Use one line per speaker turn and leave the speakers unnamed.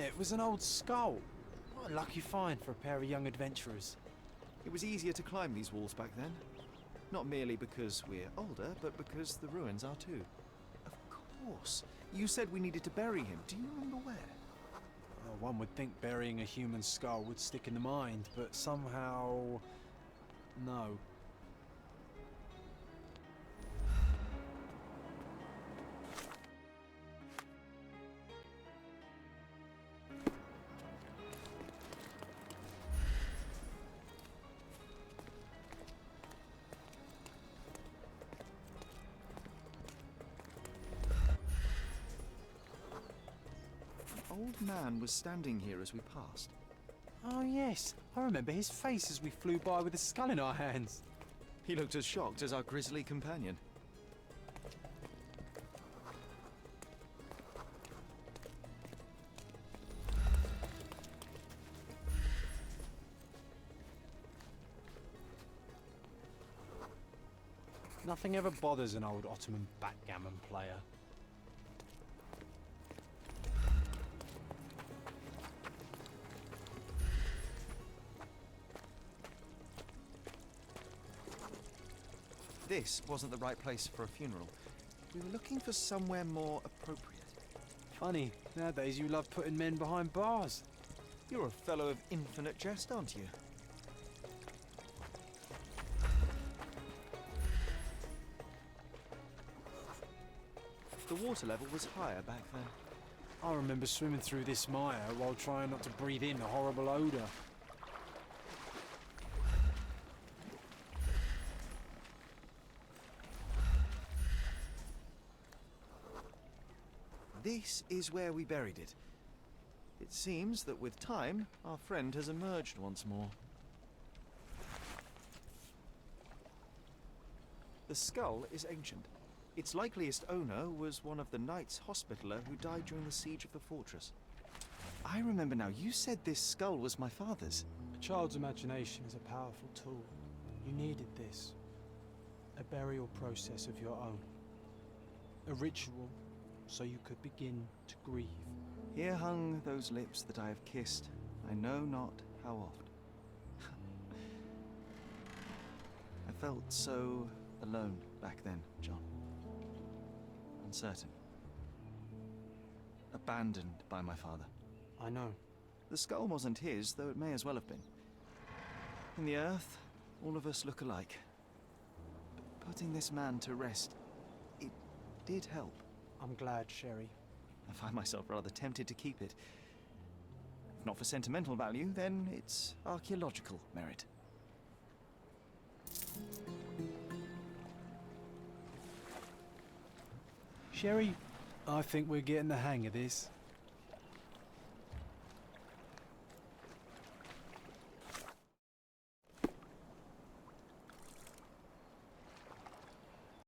it was an old skull. What a lucky find for a pair of young adventurers.
It was easier to climb these walls back then. Not merely because we're older, but because the ruins are too. Of course. You said we needed to bury him. Do you remember where?
Well, one would think burying a human skull would stick in the mind, but somehow... no.
An old man was standing here as we passed.
Oh yes, I remember his face as we flew by with a skull in our hands.
He looked as shocked as our grisly companion.
Nothing ever bothers an old Ottoman backgammon player.
This wasn't the right place for a funeral. We were looking for somewhere more appropriate.
Funny, nowadays you love putting men behind bars.
You're a fellow of infinite jest, aren't you? The water level was higher back then.
I remember swimming through this mire while trying not to breathe in the horrible odour.
This is where we buried it. It seems that with time, our friend has emerged once more. The skull is ancient. Its likeliest owner was one of the Knights Hospitaller who died during the siege of the fortress. I remember now, you said this skull was my father's.
A child's imagination is a powerful tool. You needed this. A burial process of your own. A ritual so you could begin to grieve.
Here hung those lips that I have kissed, I know not how oft. I felt so alone back then, John. Uncertain. Abandoned by my father.
I know.
The skull wasn't his, though it may as well have been. In the earth, all of us look alike. But putting this man to rest, it did help.
I'm glad, Sherry.
I find myself rather tempted to keep it. If not for sentimental value, then it's archaeological merit.
Sherry, I think we're getting the hang of this.